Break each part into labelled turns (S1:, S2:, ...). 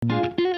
S1: Kekasih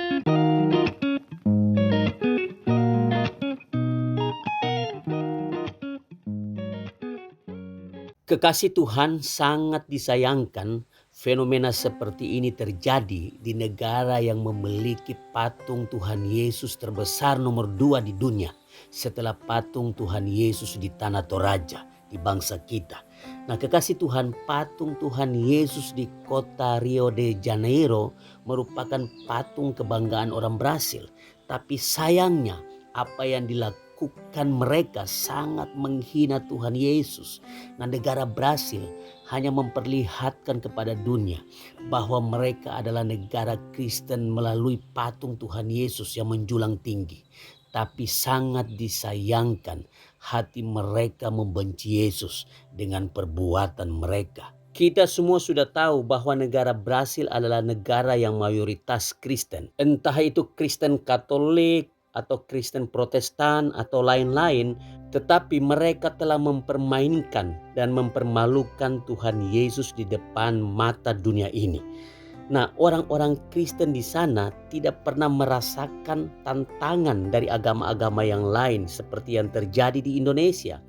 S1: Tuhan, sangat disayangkan fenomena seperti ini terjadi di negara yang memiliki patung Tuhan Yesus terbesar nomor 2 di dunia setelah patung Tuhan Yesus di Tanah Toraja di bangsa kita. Nah, kekasih Tuhan, patung Tuhan Yesus di kota Rio de Janeiro merupakan patung kebanggaan orang Brasil. Tapi sayangnya apa yang dilakukan mereka sangat menghina Tuhan Yesus. Nah, negara Brasil hanya memperlihatkan kepada dunia bahwa mereka adalah negara Kristen melalui patung Tuhan Yesus yang menjulang tinggi. Tapi sangat disayangkan hati mereka membenci Yesus dengan perbuatan mereka. Kita semua sudah tahu bahwa negara Brasil adalah negara yang mayoritas Kristen. Entah itu Kristen Katolik atau Kristen Protestan atau lain-lain, tetapi mereka telah mempermainkan dan mempermalukan Tuhan Yesus di depan mata dunia ini. Nah, orang-orang Kristen di sana tidak pernah merasakan tantangan dari agama-agama yang lain seperti yang terjadi di Indonesia.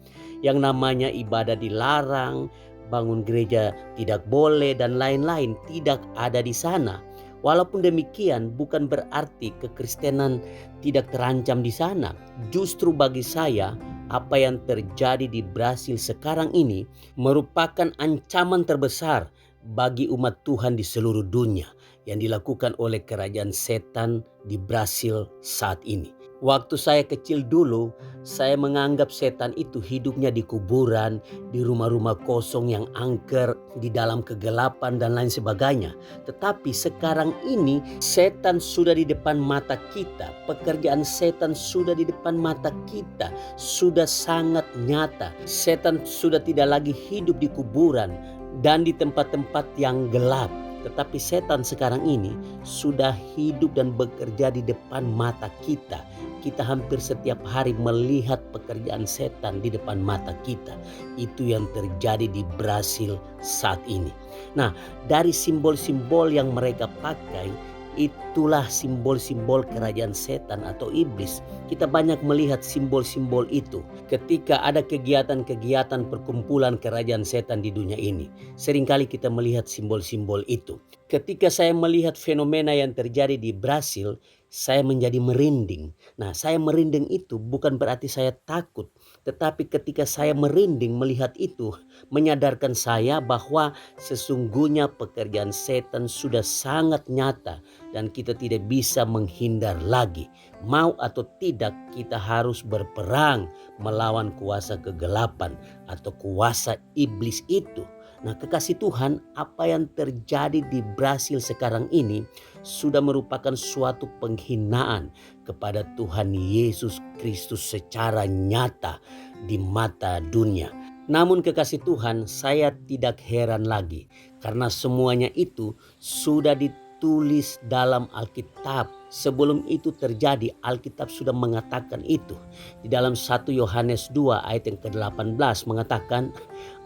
S1: Yang namanya ibadah dilarang, bangun gereja tidak boleh dan lain-lain tidak ada di sana. Walaupun demikian bukan berarti kekristenan tidak terancam di sana. Justru bagi saya apa yang terjadi di Brasil sekarang ini merupakan ancaman terbesar bagi umat Tuhan di seluruh dunia yang dilakukan oleh kerajaan setan di Brasil saat ini. Waktu saya kecil dulu, saya menganggap setan itu hidupnya di kuburan, di rumah-rumah kosong yang angker, di dalam kegelapan dan lain sebagainya. Tetapi sekarang ini setan sudah di depan mata kita. Pekerjaan setan sudah di depan mata kita. Sudah sangat nyata. Setan sudah tidak lagi hidup di kuburan dan di tempat-tempat yang gelap. Tetapi setan sekarang ini sudah hidup dan bekerja di depan mata kita. Kita hampir setiap hari melihat pekerjaan setan di depan mata kita. Itu yang terjadi di Brasil saat ini. Nah, dari simbol-simbol yang mereka pakai, itulah simbol-simbol kerajaan setan atau iblis. Kita banyak melihat simbol-simbol itu ketika ada kegiatan-kegiatan perkumpulan kerajaan setan di dunia ini. Seringkali kita melihat simbol-simbol itu. Ketika saya melihat fenomena yang terjadi di Brasil, saya menjadi merinding. Nah, saya merinding itu bukan berarti saya takut, tetapi ketika saya merinding melihat itu, menyadarkan saya bahwa sesungguhnya pekerjaan setan sudah sangat nyata dan kita tidak bisa menghindar lagi. Mau atau tidak, kita harus berperang melawan kuasa kegelapan atau kuasa iblis itu. Nah, kekasih Tuhan, apa yang terjadi di Brasil sekarang ini sudah merupakan suatu penghinaan kepada Tuhan Yesus Kristus secara nyata di mata dunia. Namun kekasih Tuhan, saya tidak heran lagi karena semuanya itu sudah ditulis dalam Alkitab. Sebelum itu terjadi, Alkitab sudah mengatakan itu. Di dalam 1 Yohanes 2 ayat yang ke-18 mengatakan,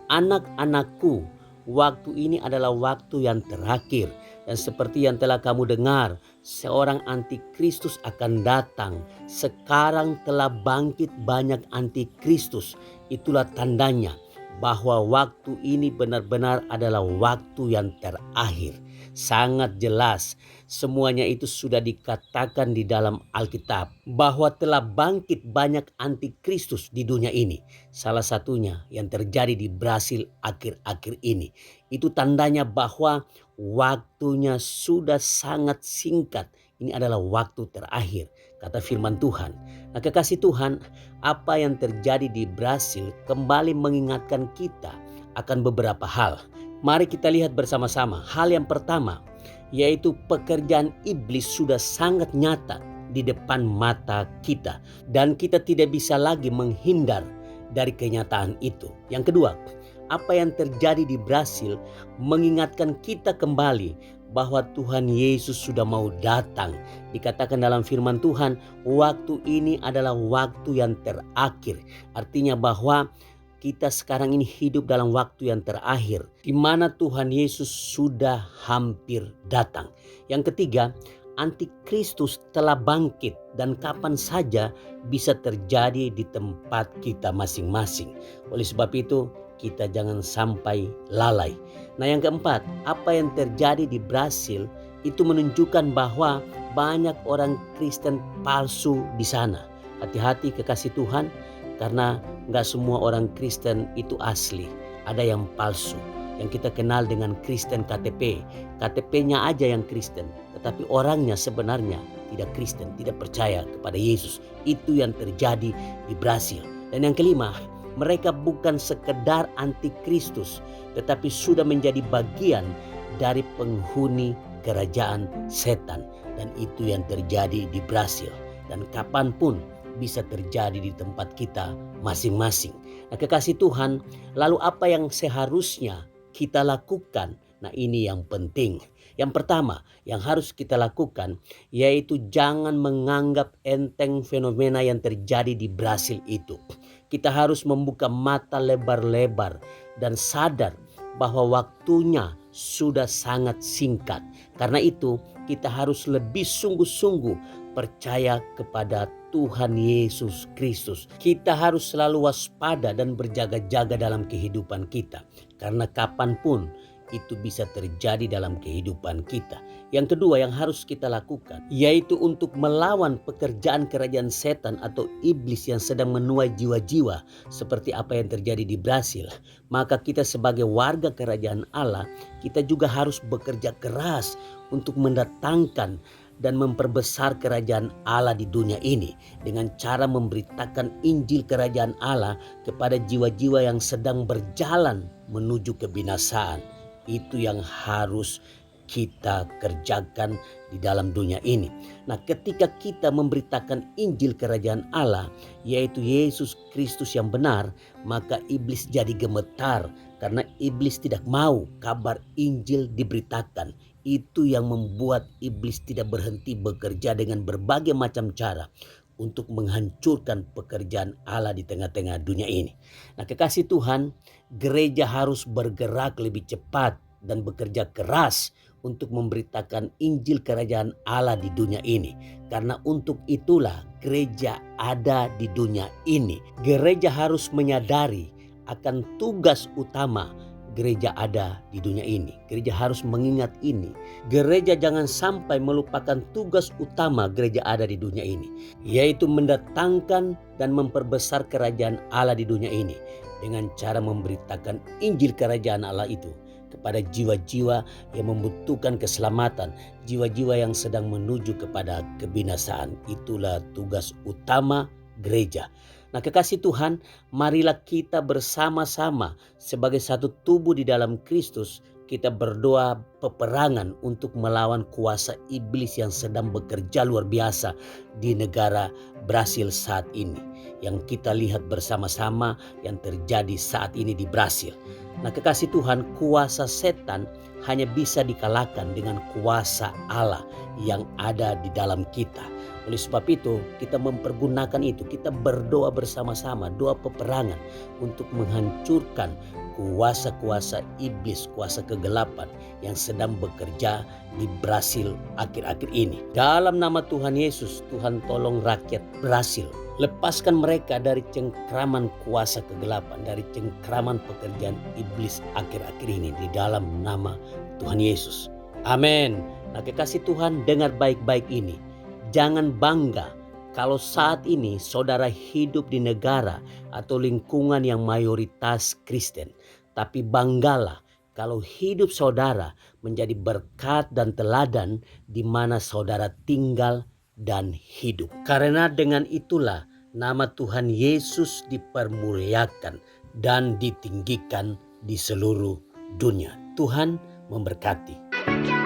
S1: "Anak-anakku, waktu ini adalah waktu yang terakhir. Dan seperti yang telah kamu dengar, seorang antikristus akan datang. Sekarang telah bangkit banyak antikristus. Itulah tandanya bahwa waktu ini benar-benar adalah waktu yang terakhir." Sangat jelas semuanya itu sudah dikatakan di dalam Alkitab bahwa telah bangkit banyak antikristus di dunia ini. Salah satunya yang terjadi di Brasil akhir-akhir ini. Itu tandanya bahwa waktunya sudah sangat singkat. Ini adalah waktu terakhir, kata firman Tuhan. Nah, kekasih Tuhan, apa yang terjadi di Brasil kembali mengingatkan kita akan beberapa hal. Mari kita lihat bersama-sama. Hal yang pertama, yaitu pekerjaan iblis sudah sangat nyata di depan mata kita. Dan kita tidak bisa lagi menghindar dari kenyataan itu. Yang kedua, apa yang terjadi di Brasil mengingatkan kita kembali bahwa Tuhan Yesus sudah mau datang. Dikatakan dalam firman Tuhan, waktu ini adalah waktu yang terakhir. Artinya bahwa kita sekarang ini hidup dalam waktu yang terakhir, di mana Tuhan Yesus sudah hampir datang. Yang ketiga, antikristus telah bangkit dan kapan saja bisa terjadi di tempat kita masing-masing. Oleh sebab itu kita jangan sampai lalai. Nah, yang keempat, apa yang terjadi di Brasil itu menunjukkan bahwa banyak orang Kristen palsu di sana. Hati-hati kekasih Tuhan, karena nggak semua orang Kristen itu asli. Ada yang palsu, yang kita kenal dengan Kristen KTP. KTP-nya aja yang Kristen, tetapi orangnya sebenarnya tidak Kristen, tidak percaya kepada Yesus. Itu yang terjadi di Brasil. Dan yang kelima, mereka bukan sekedar antikristus, tetapi sudah menjadi bagian dari penghuni kerajaan setan. Dan itu yang terjadi di Brasil. Dan kapanpun bisa terjadi di tempat kita masing-masing. Nah, kekasih Tuhan, lalu apa yang seharusnya kita lakukan? Nah, ini yang penting. Yang pertama yang harus kita lakukan yaitu jangan menganggap enteng fenomena yang terjadi di Brasil itu. Kita harus membuka mata lebar-lebar dan sadar bahwa waktunya sudah sangat singkat. Karena itu kita harus lebih sungguh-sungguh percaya kepada Tuhan Yesus Kristus. Kita harus selalu waspada dan berjaga-jaga dalam kehidupan kita. Karena kapanpun itu bisa terjadi dalam kehidupan kita. Yang kedua yang harus kita lakukan yaitu untuk melawan pekerjaan kerajaan setan atau iblis yang sedang menuai jiwa-jiwa seperti apa yang terjadi di Brasil. Maka kita sebagai warga kerajaan Allah, kita juga harus bekerja keras untuk mendatangkan dan memperbesar kerajaan Allah di dunia ini dengan cara memberitakan Injil kerajaan Allah kepada jiwa-jiwa yang sedang berjalan menuju kebinasaan. Itu yang harus kita kerjakan di dalam dunia ini. Nah, ketika kita memberitakan Injil kerajaan Allah, yaitu Yesus Kristus yang benar, maka iblis jadi gemetar karena iblis tidak mau kabar Injil diberitakan. Itu yang membuat iblis tidak berhenti bekerja dengan berbagai macam cara untuk menghancurkan pekerjaan Allah di tengah-tengah dunia ini. Nah, kekasih Tuhan, gereja harus bergerak lebih cepat dan bekerja keras untuk memberitakan Injil kerajaan Allah di dunia ini. Karena untuk itulah gereja ada di dunia ini. Gereja harus menyadari akan tugas utama gereja ada di dunia ini. Gereja harus mengingat ini. Gereja jangan sampai melupakan tugas utama gereja ada di dunia ini, yaitu mendatangkan dan memperbesar kerajaan Allah di dunia ini dengan cara memberitakan Injil kerajaan Allah itu kepada jiwa-jiwa yang membutuhkan keselamatan, jiwa-jiwa yang sedang menuju kepada kebinasaan. Itulah tugas utama gereja. Nah, kekasih Tuhan, marilah kita bersama-sama sebagai satu tubuh di dalam Kristus, kita berdoa peperangan untuk melawan kuasa iblis yang sedang bekerja luar biasa di negara Brasil saat ini. Yang kita lihat bersama-sama yang terjadi saat ini di Brasil. Nah, kekasih Tuhan, kuasa setan hanya bisa dikalahkan dengan kuasa Allah yang ada di dalam kita. Oleh sebab itu kita mempergunakan itu, kita berdoa bersama-sama, doa peperangan untuk menghancurkan kuasa-kuasa iblis, kuasa kegelapan yang sedang bekerja di Brasil akhir-akhir ini. Dalam nama Tuhan Yesus, Tuhan tolong rakyat Brasil. Lepaskan mereka dari cengkraman kuasa kegelapan, dari cengkraman pekerjaan iblis akhir-akhir ini di dalam nama Tuhan Yesus. Amin. Nah, kekasih Tuhan, dengar baik-baik ini. Jangan bangga kalau saat ini saudara hidup di negara atau lingkungan yang mayoritas Kristen. Tapi banggalah kalau hidup saudara menjadi berkat dan teladan di mana saudara tinggal dan hidup. Karena dengan itulah nama Tuhan Yesus dipermuliakan dan ditinggikan di seluruh dunia. Tuhan memberkati.